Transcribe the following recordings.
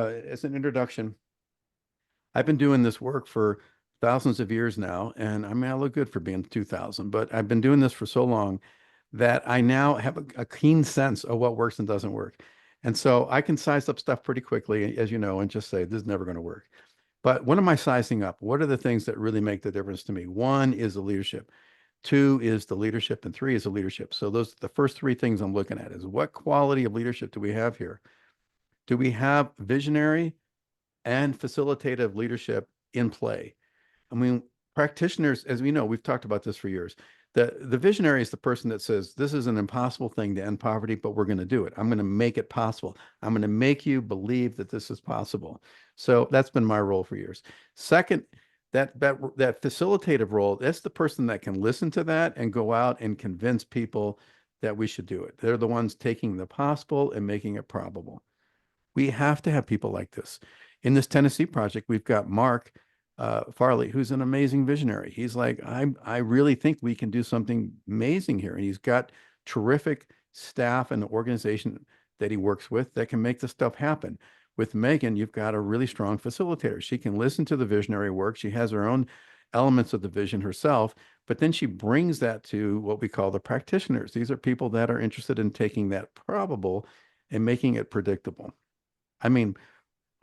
As an introduction, I've been doing this work for thousands of years now, and I mean, I look good for being 2000, but I've been doing this for so long that I now have a keen sense of what works and doesn't work. And so I can size up stuff pretty quickly, as you know, and just say, this is never going to work. But what am I sizing up? What are the things that really make the difference to me? One is the leadership. Two is the leadership, and three is the leadership. So those the first three things I'm looking at is what quality of leadership do we have here? Do we have visionary and facilitative leadership in play? I mean, practitioners, as we know, we've talked about this for years. The visionary is the person that says, this is an impossible thing to end poverty, but we're going to do it. I'm going to make it possible. I'm going to make you believe that this is possible. So that's been my role for years. Second, that facilitative role, that's the person that can listen to that and go out and convince people that we should do it. They're the ones taking the possible and making it probable. We have to have people like this. In this Tennessee project, we've got Mark Farley, who's an amazing visionary. He's like, I really think we can do something amazing here. And he's got terrific staff and organization that he works with that can make this stuff happen. With Megan, you've got a really strong facilitator. She can listen to the visionary work. She has her own elements of the vision herself, but then she brings that to what we call the practitioners. These are people that are interested in taking that probable and making it predictable. I mean,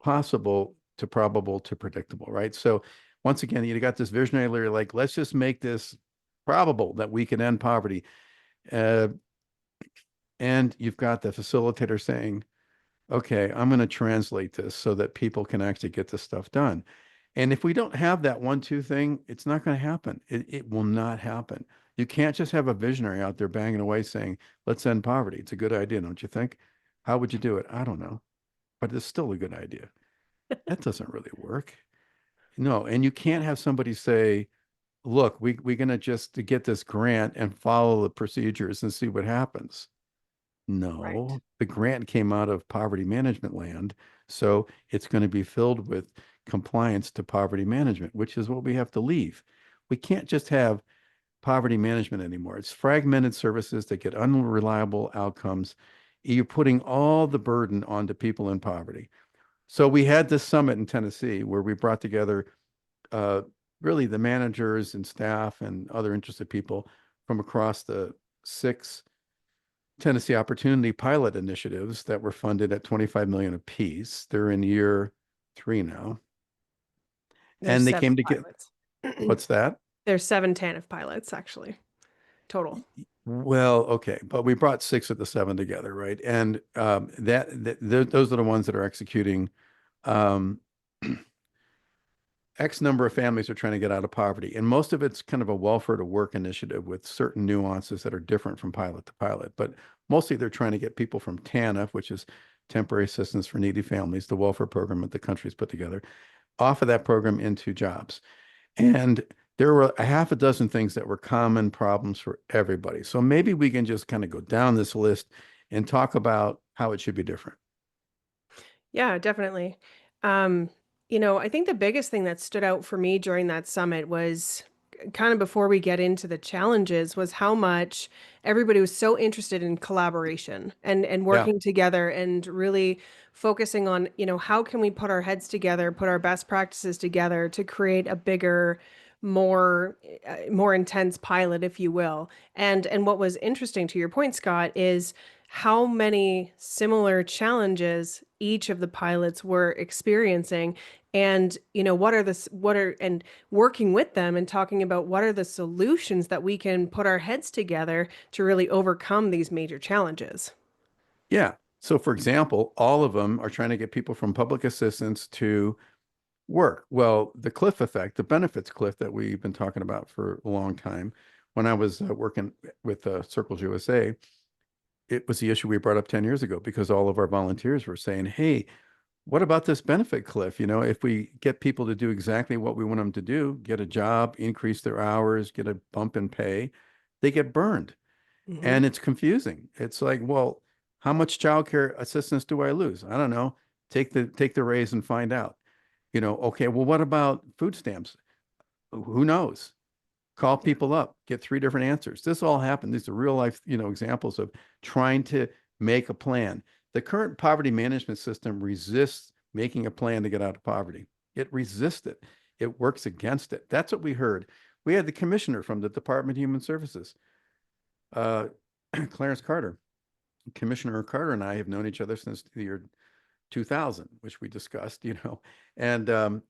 possible to probable to predictable, right? So once again, you got this visionary leader like, let's just make this probable that we can end poverty. Uh, and you've got the facilitator saying, okay, I'm going to translate this so that people can actually get this stuff done. And if we don't have that 1-2 thing, it's not going to happen. It will not happen. You can't just have a visionary out there banging away saying, let's end poverty. It's a good idea, don't you think? How would you do it? I don't know, but it's still a good idea. That doesn't really work. No, and you can't have somebody say, look, we're going to just to get this grant and follow the procedures and see what happens. Right. No, the grant came out of poverty management land, so it's going to be filled with compliance to poverty management, which is what we have to leave. We can't just have poverty management anymore. It's fragmented services that get unreliable outcomes. You're putting all the burden onto people in poverty. So we had this summit in Tennessee where we brought together uh, really the managers and staff and other interested people from across the 6 Tennessee Opportunity Pilot initiatives that were funded at 25 million apiece. They're in year 3 now. There's And they seven came to get, pilots. what's that? There's seven TANF pilots actually, total. Well, okay, but we brought 6 of the 7 together, right? And those are the ones that are executing um, X number of families are trying to get out of poverty. And most of it's kind of a welfare to work initiative with certain nuances that are different from pilot to pilot. But mostly they're trying to get people from TANF, which is Temporary Assistance for Needy Families, the welfare program that the country's put together, off of that program into jobs. And there were a half a dozen things that were common problems for everybody. So maybe we can just kind of go down this list and talk about how it should be different. Yeah, definitely. I think the biggest thing that stood out for me during that summit was kind of before we get into the challenges was how much everybody was so interested in collaboration and Yeah. working together and really focusing on, how can we put our heads together, put our best practices together to create a bigger, more intense pilot, if you will. And what was interesting to your point, Scott, is how many similar challenges each of the pilots were experiencing and and working with them and talking about what are the solutions that we can put our heads together to really overcome these major challenges. Yeah. So, for example, all of them are trying to get people from public assistance to work. Well, the cliff effect, the benefits cliff that we've been talking about for a long time, when I was working with Circles USA, it was the issue we brought up 10 years ago because all of our volunteers were saying, hey, what about this benefit cliff? You know, if we get people to do exactly what we want them to do, get a job, increase their hours, get a bump in pay, they get burned. Hmm. And it's confusing. It's like, well, how much childcare assistance do I lose? I don't know. Take the raise and find out. Okay, well, what about food stamps? Who knows? Call Yeah. people up, get 3 different answers. This all happened. These are real life, examples of trying to make a plan. The current poverty management system resists making a plan to get out of poverty. It resists it. It works against it. That's what we heard. We had the commissioner from the Department of Human Services, uh, Clarence Carter. Commissioner Carter and I have known each other since the year 2000, which we discussed, and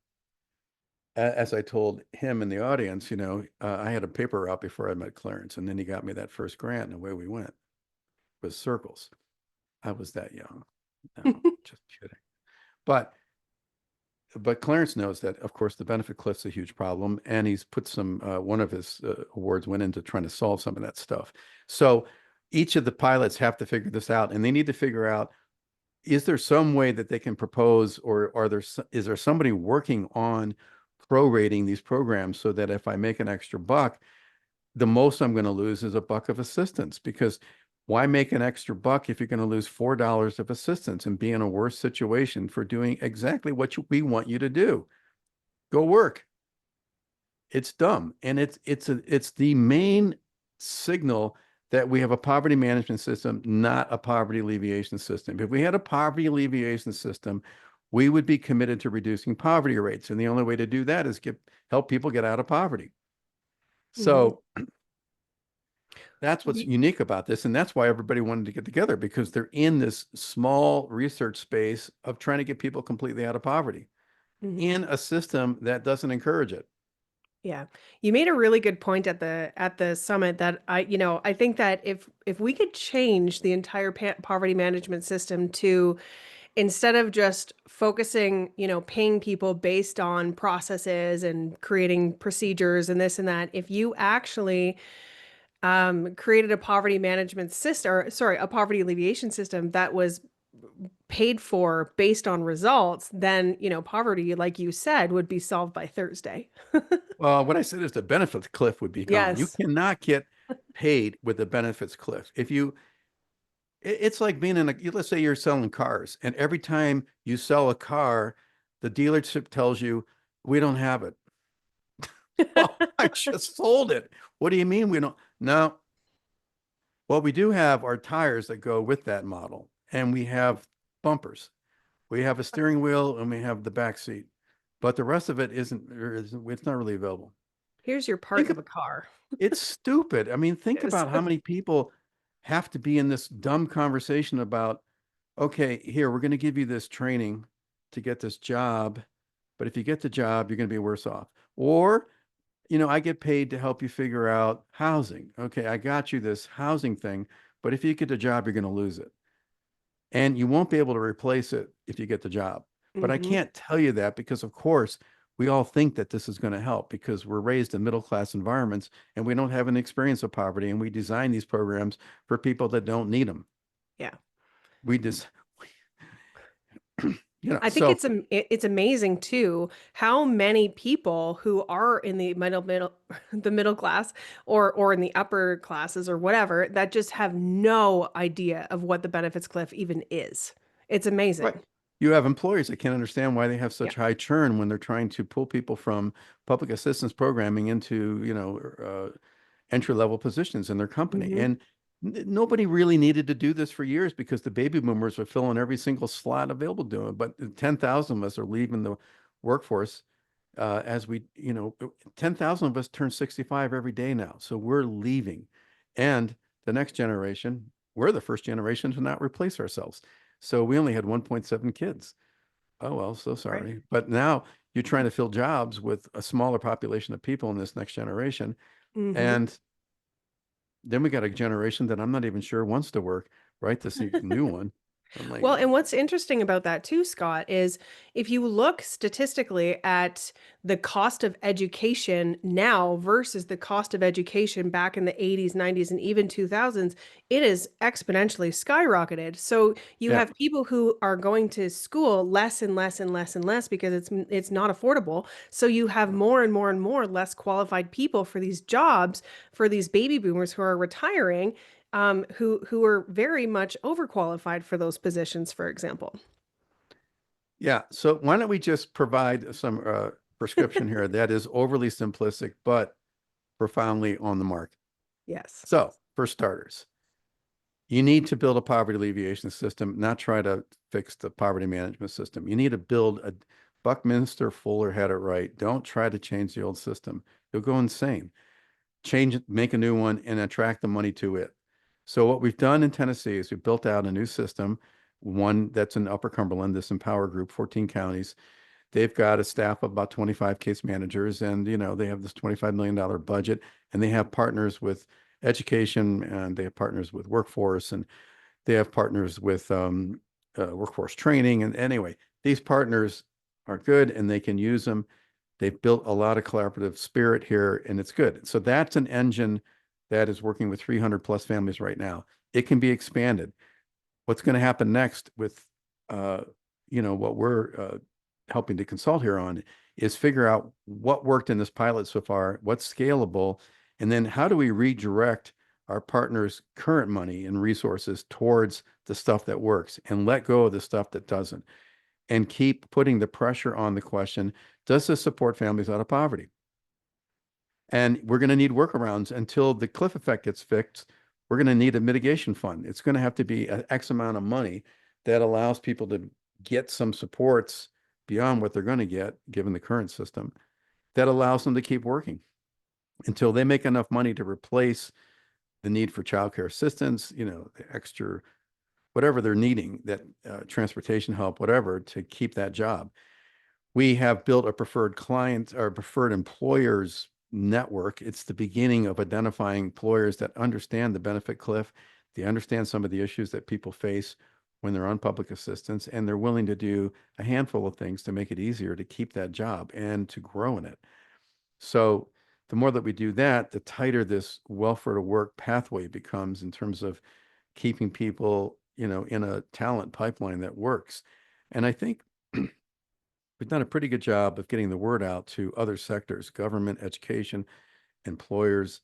as I told him in the audience, I had a paper route before I met Clarence, and then he got me that first grant, and away we went with circles. I was that young. No, just kidding. But Clarence knows that, of course, the benefit cliff's a huge problem, and he's put some. One of his awards went into trying to solve some of that stuff. So each of the pilots have to figure this out, and they need to figure out, is there some way that they can propose, or is there somebody working on prorating these programs so that if I make an extra buck, the most I'm going to lose is a buck of assistance? Because why make an extra buck if you're going to lose $4 of assistance and be in a worse situation for doing exactly what we want you to do? Go work. It's dumb. And it's the main signal that we have a poverty management system, not a poverty alleviation system. If we had a poverty alleviation system, we would be committed to reducing poverty rates. And the only way to do that is help people get out of poverty. So that's what's unique about this. And that's why everybody wanted to get together, because they're in this small research space of trying to get people completely out of poverty in a system that doesn't encourage it. Yeah. You made a really good point at the summit that I think that if we could change the entire poverty management system to, instead of just focusing, paying people based on processes and creating procedures and this and that, if you actually created a poverty management system, or sorry, a poverty alleviation system that was paid for based on results, then, poverty, like you said, would be solved by Thursday. Well, what I said is the benefits cliff would be gone. You Yes. cannot get paid with the benefits cliff. It's like being let's say you're selling cars, and every time you sell a car, the dealership tells you, we don't have it. Well, I just sold it. What do you mean we don't? No. Well, we do have our tires that go with that model, and we have bumpers. We have a steering wheel, and we have the back seat. But the rest of it it's not really available. Here's your part Think of of a car. It's stupid. I mean, think Yes. about how many people have to be in this dumb conversation about, okay, here, we're going to give you this training to get this job, but if you get the job, you're going to be worse off. Or, I get paid to help you figure out housing. Okay, I got you this housing thing, but if you get the job, you're going to lose it. And you won't be able to replace it if you get the job. But I Hmm. can't tell you that because, of course, we all think that this is going to help because we're raised in middle class environments and we don't have an experience of poverty. And we design these programs for people that don't need them. Yeah. We just, I think so, it's amazing too how many people who are in the middle the middle class or in the upper classes or whatever that just have no idea of what the benefits cliff even is. It's right. amazing. You have employers that can't understand why they have Yeah. such high churn when they're trying to pull people from public assistance programming into, entry level positions in their company. Hmm. And nobody really needed to do this for years because the baby boomers were filling every single slot available to them. But 10,000 of us are leaving the workforce as 10,000 of us turn 65 every day now. So we're leaving. And the next generation, we're the first generation to not replace ourselves. So we only had 1.7 kids. Oh, well, so Right. sorry. But now you're trying to fill jobs with a smaller population of people in this next generation. Hmm. And then we got a generation that I'm not even sure wants to work, right? This new one. I'm like, Well, and what's interesting about that too, Scott, is if you look statistically at the cost of education now versus the cost of education back in the 80s, 90s, and even 2000s, it is exponentially skyrocketed. So you yeah, have people who are going to school less and less and less and less because it's not affordable. So you have more and more and more less qualified people for these jobs for these baby boomers who are retiring, who are very much overqualified for those positions, for example. yeah. So why don't we just provide some prescription here that is overly simplistic, but profoundly on the mark. Yes. So, for starters, You need to build a poverty alleviation system, not try to fix the poverty management system. You need to build a Buckminster Fuller had it right. Don't try to change the old system. You'll go insane. Change it, make a new one, and attract the money to it. So what we've done in Tennessee is we built out a new system, one that's in Upper Cumberland, this Empower group, 14 counties. They've got a staff of about 25 case managers, and they have this $25 million budget, and they have partners with education, and they have partners with workforce, and they have partners with workforce training. And anyway, these partners are good, and they can use them. They've built a lot of collaborative spirit here, and it's good. So that's an engine that is working with 300 plus families right now. It can be expanded. What's going to happen next with, what we're helping to consult here on is figure out what worked in this pilot so far, what's scalable, and then how do we redirect our partners' current money and resources towards the stuff that works and let go of the stuff that doesn't, and keep putting the pressure on the question, does this support families out of poverty? And we're going to need workarounds until the cliff effect gets fixed. We're going to need a mitigation fund. It's going to have to be an X amount of money that allows people to get some supports beyond what they're going to get, given the current system, that allows them to keep working until they make enough money to replace the need for childcare assistance, the extra, whatever they're needing, that transportation help, whatever, to keep that job. We have built a preferred client or preferred employers network. It's the beginning of identifying employers that understand the benefit cliff. They understand some of the issues that people face when they're on public assistance, and they're willing to do a handful of things to make it easier to keep that job and to grow in it. So the more that we do that, the tighter this welfare to work pathway becomes in terms of keeping people, in a talent pipeline that works. And I think we've done a pretty good job of getting the word out to other sectors, government, education, employers,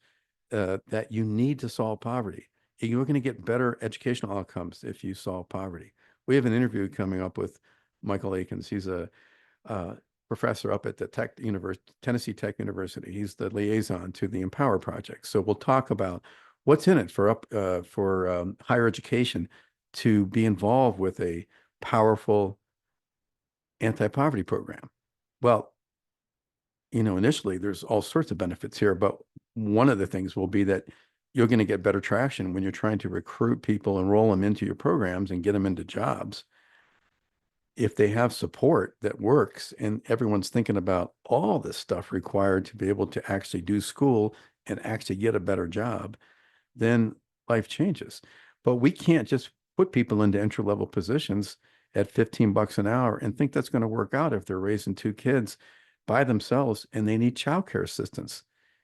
that you need to solve poverty. You're going to get better educational outcomes if you solve poverty. We have an interview coming up with Michael Akins. He's a professor up at the Tennessee Tech University. He's the liaison to the Empower Project. So we'll talk about what's in it for higher education to be involved with a powerful anti-poverty program. Well, initially there's all sorts of benefits here, but one of the things will be that you're going to get better traction when you're trying to recruit people, enroll them into your programs, and get them into jobs. If they have support that works, and everyone's thinking about all this stuff required to be able to actually do school and actually get a better job, then life changes. But we can't just put people into entry-level positions at 15 bucks an hour and think that's going to work out if they're raising two kids by themselves and they need childcare assistance.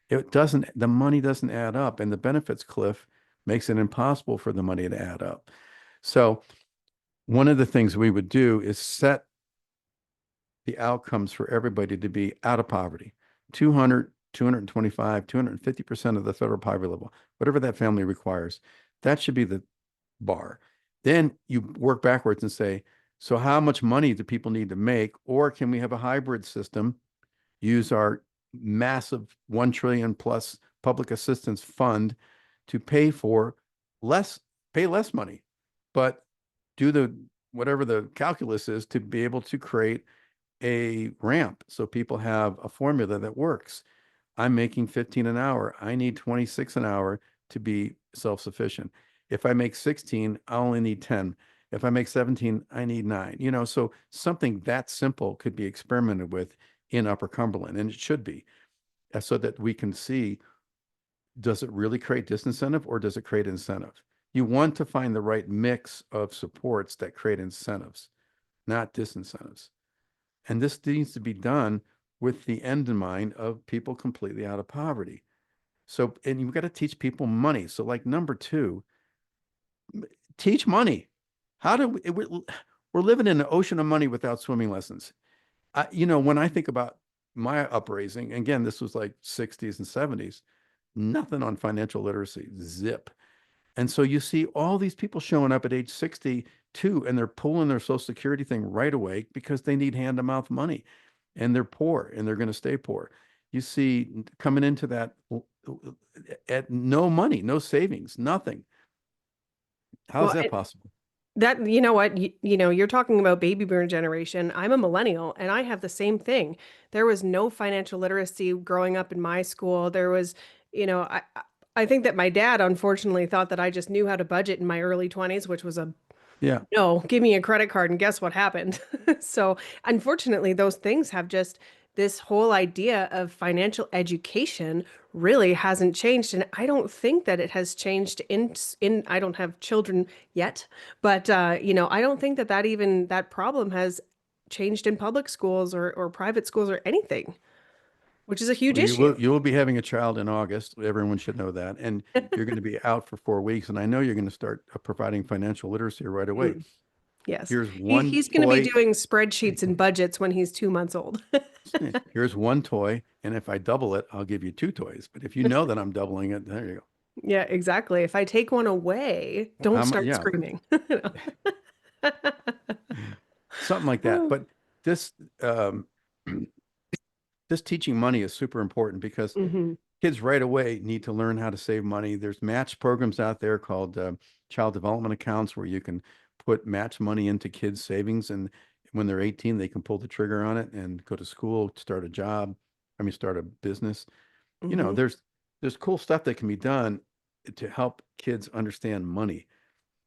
The money doesn't add up, and the benefits cliff makes it impossible for the money to add up. So one of the things we would do is set the outcomes for everybody to be out of poverty, 200, 225, 250% of the federal poverty level, whatever that family requires. That should be the bar. Then you work backwards and say, so how much money do people need to make? Or can we have a hybrid system, use our massive 1 trillion plus public assistance fund to pay less money, but do whatever the calculus is to be able to create a ramp so people have a formula that works. I'm making 15 an hour. I need 26 an hour to be self-sufficient. If I make 16, I only need 10. If I make 17, I need 9. So something that simple could be experimented with in Upper Cumberland, and it should be, so that we can see, does it really create disincentive or does it create incentive? You want to find the right mix of supports that create incentives, not disincentives. And this needs to be done with the end in mind of people completely out of poverty. So, and you've got to teach people money. So like number 2, teach money. How do we're living in an ocean of money without swimming lessons. When I think about my upraising, again, this was like 60s and 70s, nothing on financial literacy, zip. And so you see all these people showing up at age 62, and they're pulling their Social Security thing right away because they need hand-to-mouth money, and they're poor, and they're going to stay poor. You see coming into that at no money, no savings, nothing. How is Well, that possible? that, you know what, you're talking about baby boomer generation. I'm a millennial and I have the same thing. There was no financial literacy growing up in my school. There was, you know, I think that my dad unfortunately thought that I just knew how to budget in my early 20s, which was a Yeah. no, give me a credit card and guess what happened? So, unfortunately, those things have just this whole idea of financial education really hasn't changed, and I don't think that it has changed in I don't have children yet, but I don't think that that problem has changed in public schools or private schools or anything, which is a huge Well, issue. you will be having a child in August. Everyone should know that. And you're going to be out for 4 weeks. And I know you're going to start providing financial literacy right away. Mm, yes. Here's one He's going to be toy. doing spreadsheets and budgets when he's 2 months old. Here's one toy. And if I double it, I'll give you two toys. But if you know that I'm doubling it, there you go. Yeah, exactly. If I take one away, don't How much? start Yeah, screaming. something like that. But this, um, this teaching money is super important because Hmm. kids right away need to learn how to save money. There's match programs out there called child development accounts where you can put match money into kids' savings, and when they're 18, they can pull the trigger on it and go to school, start a job. I mean, start a business. You know, Hmm. there's cool stuff that can be done to help kids understand money.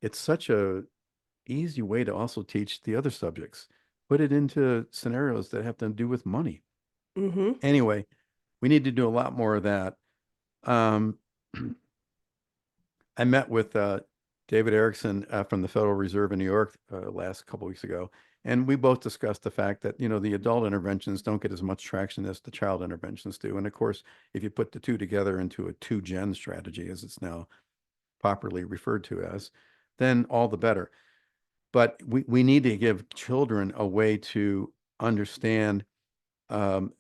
It's such a easy way to also teach the other subjects. Put it into scenarios that have to do with money. Hmm. Anyway, we need to do a lot more of that. Um, I met with David Erickson from the Federal Reserve in New York last couple weeks ago, and we both discussed the fact that the adult interventions don't get as much traction as the child interventions do. And of course, if you put the two together into a two-gen strategy, as it's now properly referred to as, then all the better. But we need to give children a way to understand um,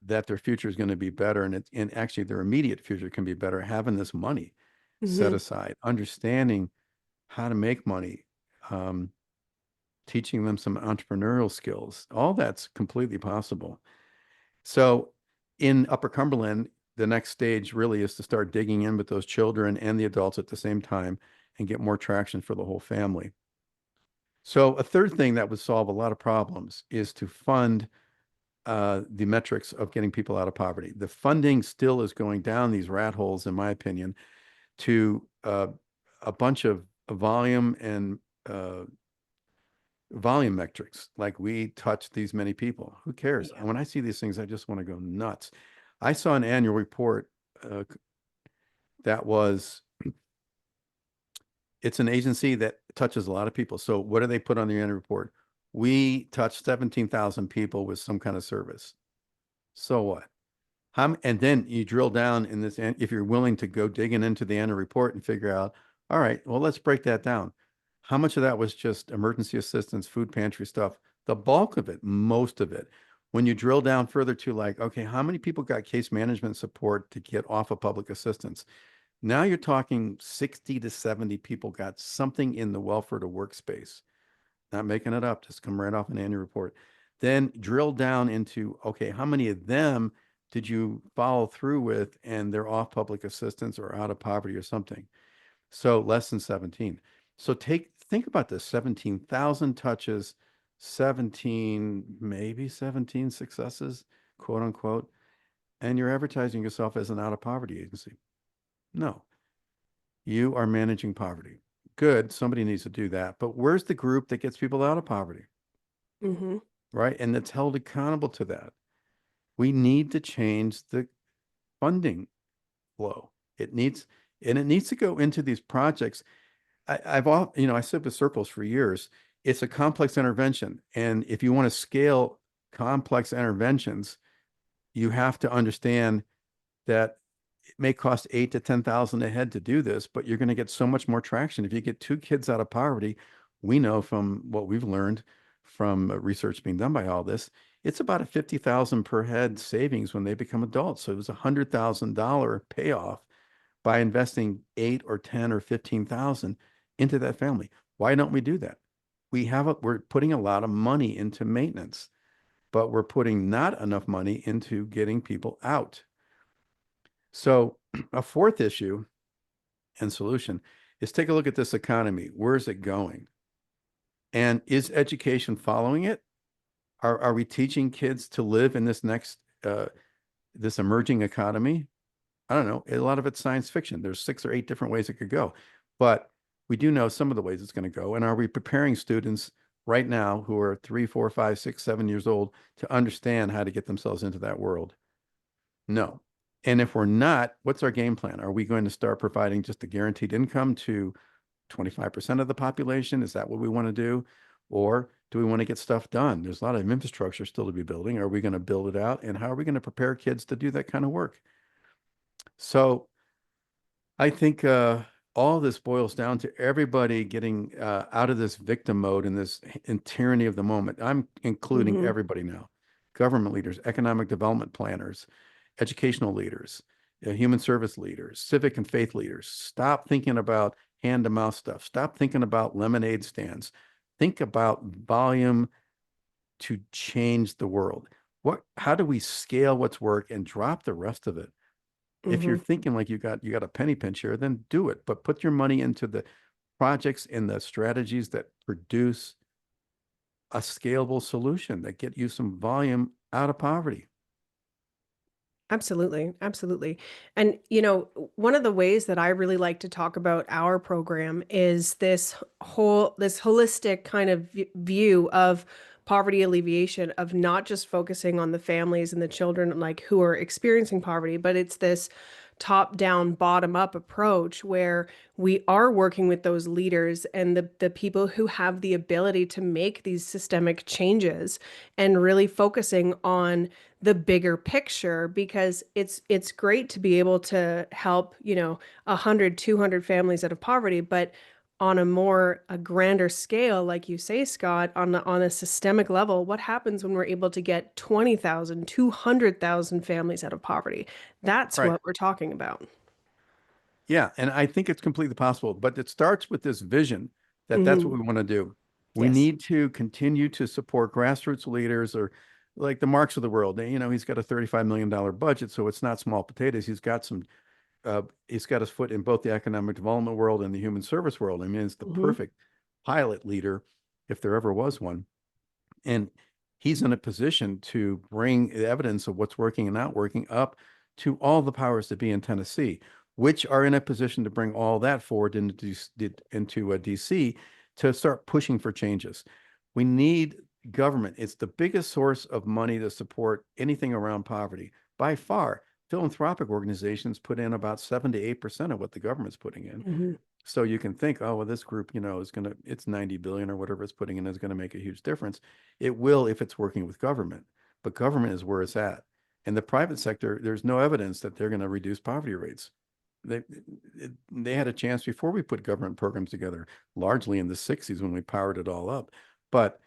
that their future is going to be better, and actually their immediate future can be better having this money set Hmm. aside, understanding how to make money, um, teaching them some entrepreneurial skills. All that's completely possible. So in Upper Cumberland, the next stage really is to start digging in with those children and the adults at the same time and get more traction for the whole family. So a third thing that would solve a lot of problems is to fund the metrics of getting people out of poverty. The funding still is going down these rat holes, in my opinion, to a bunch of volume and uh, volume metrics. Like we touch these many people. Who cares? Yeah. And when I see these things, I just want to go nuts. I saw an annual report that was, it's an agency that touches a lot of people. So what do they put on the annual report? We touched 17,000 people with some kind of service. So what? And then you drill down in this, if you're willing to go digging into the annual report and figure out, all right, well, let's break that down. How much of that was just emergency assistance, food pantry stuff? The bulk of it, most of it. When you drill down further to like, okay, how many people got case management support to get off of public assistance? Now you're talking 60 to 70 people got something in the welfare to workspace. Not making it up, just come right off an annual report. Then drill down into, okay, how many of them did you follow through with and they're off public assistance or out of poverty or something? So less than 17. So think about this, 17,000 touches, 17, maybe 17 successes, quote unquote, and you're advertising yourself as an out of poverty agency. No, you are managing poverty. Good, somebody needs to do that. But where's the group that gets people out of poverty? Hmm. Right? And that's held accountable to that. We need to change the funding flow. It needs, and it needs to go into these projects. I sit with circles for years. It's a complex intervention. And if you want to scale complex interventions, you have to understand that it may cost 8 to 10,000 a head to do this, but you're going to get so much more traction. If you get two kids out of poverty, we know from what we've learned from research being done by all this, it's about a 50,000 per head savings when they become adults. So it was $100,000 payoff by investing 8 or 10 or 15,000 into that family. Why don't we do that? We're putting a lot of money into maintenance, but we're putting not enough money into getting people out. So a fourth issue and solution is take a look at this economy. Where is it going? And is education following it? Are we teaching kids to live in this next this emerging economy? I don't know. A lot of it's science fiction. There's 6 or 8 different ways it could go, but we do know some of the ways it's going to go. And are we preparing students right now who are 3, 4, 5, 6, 7 years old to understand how to get themselves into that world? No. And if we're not, what's our game plan? Are we going to start providing just a guaranteed income to 25% of the population? Is that what we want to do? Or do we want to get stuff done? There's a lot of infrastructure still to be building. Are we going to build it out? And how are we going to prepare kids to do that kind of work? So I think all this boils down to everybody getting out of this victim mode and this and tyranny of the moment. I'm including Hmm. everybody now: government leaders, economic development planners, educational leaders, human service leaders, civic and faith leaders. Stop thinking about hand to mouth stuff. Stop thinking about lemonade stands. Think about volume to change the world. How do we scale what's work and drop the rest of it? If you're Hmm. thinking like you got a penny pinch here, then do it. But put your money into the projects and the strategies that produce a scalable solution that get you some volume out of poverty. Absolutely, absolutely. And one of the ways that I really like to talk about our program is this holistic kind of view of poverty alleviation, of not just focusing on the families and the children like who are experiencing poverty, but it's this top down, bottom up approach where we are working with those leaders and the people who have the ability to make these systemic changes, and really focusing on the bigger picture, because it's great to be able to help 100, 200 families out of poverty, but on a grander scale, like you say, Scott, on a systemic level, what happens when we're able to get 20,000, 200,000 families out of poverty? That's Right. what we're talking about. Yeah, and I think it's completely possible, but it starts with this vision that that's Hmm. what we want to do. We Yes. need to continue to support grassroots leaders or like the Marks of the world. He's got a $35 million budget, so it's not small potatoes. He's got his foot in both the economic development world and the human service world. I mean, it's the Hmm. perfect pilot leader if there ever was one. And he's in a position to bring evidence of what's working and not working up to all the powers that be in Tennessee, which are in a position to bring all that forward into DC to start pushing for changes. We need government. It's the biggest source of money to support anything around poverty by far. Philanthropic organizations put in about 7 to 8% of what the government's putting in. Hmm. So you can think, oh, well, this group, it's 90 billion or whatever it's putting in is going to make a huge difference. It will if it's working with government, but government is where it's at. And the private sector, there's no evidence that they're going to reduce poverty rates. They they had a chance before we put government programs together, largely in the 60s when we powered it all up. But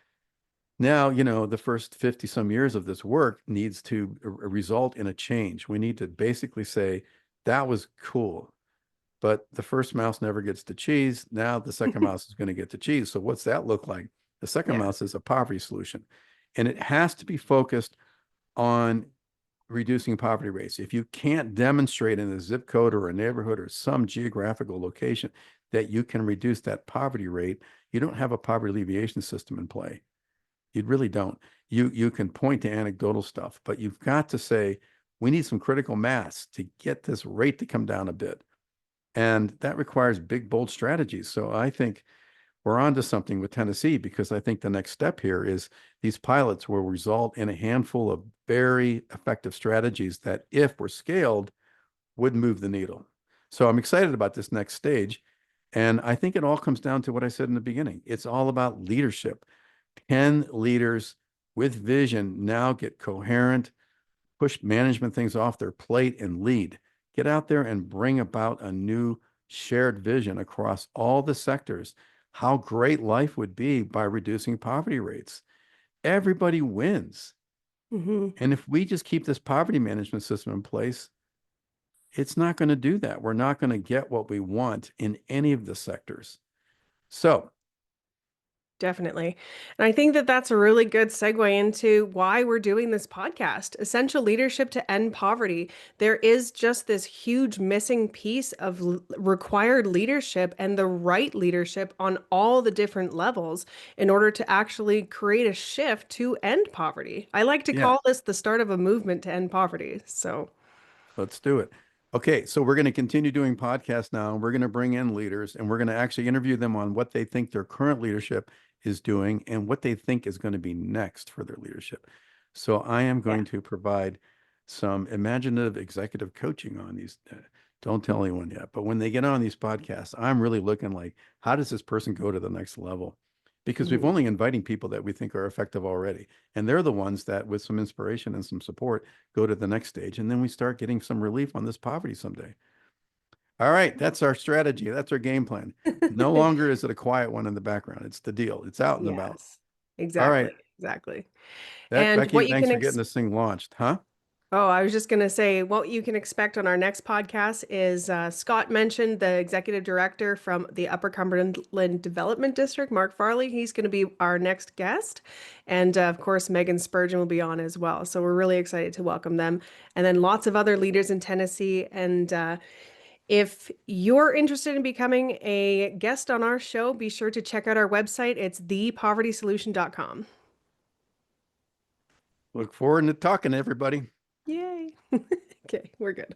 now, the first 50 some years of this work needs to result in a change. We need to basically say, that was cool, but the first mouse never gets to cheese. Now the second mouse is going to get to cheese. So what's that look like? The second Yeah. mouse is a poverty solution. And it has to be focused on reducing poverty rates. If you can't demonstrate in a zip code or a neighborhood or some geographical location that you can reduce that poverty rate, you don't have a poverty alleviation system in play. You really don't. You can point to anecdotal stuff, but you've got to say, we need some critical mass to get this rate to come down a bit. And that requires big, bold strategies. So I think we're on to something with Tennessee, because I think the next step here is these pilots will result in a handful of very effective strategies that, if were scaled, would move the needle. So I'm excited about this next stage. And I think it all comes down to what I said in the beginning. It's all about leadership. Can leaders with vision now get coherent, push management things off their plate and lead? Get out there and bring about a new shared vision across all the sectors. How great life would be by reducing poverty rates. Everybody wins. Hmm. And if we just keep this poverty management system in place, it's not going to do that. We're not going to get what we want in any of the sectors. So Definitely. And I think that that's a really good segue into why we're doing this podcast, Essential Leadership to End Poverty. There is just this huge missing piece of required leadership and the right leadership on all the different levels in order to actually create a shift to end poverty. I like to Yeah, call this the start of a movement to end poverty. So, let's do it. Okay, so we're going to continue doing podcasts now. We're going to bring in leaders and we're going to actually interview them on what they think their current leadership is doing and what they think is going to be next for their leadership. So I am yeah. going to provide some imaginative executive coaching on these. Don't tell anyone yet, but when they get on these podcasts, I'm really looking like, how does this person go to the next level? Because we've Mhm. only inviting people that we think are effective already. And they're the ones that, with some inspiration and some support, go to the next stage. And then we start getting some relief on this poverty someday. All right, that's our strategy. That's our game plan. No longer is it a quiet one in the background. It's the deal. It's out and about. Yes, All exactly. right. Exactly. That And Becky, what you thanks can for getting this thing launched, huh? Oh, I was just going to say what you can expect on our next podcast is Scott mentioned the executive director from the Upper Cumberland Development District, Mark Farley. He's going to be our next guest. And of course, Megan Spurgeon will be on as well. So we're really excited to welcome them. And then lots of other leaders in Tennessee. And if you're interested in becoming a guest on our show, be sure to check out our website. It's thepovertysolution.com. Look forward to talking to everybody. Yay. Okay, we're good.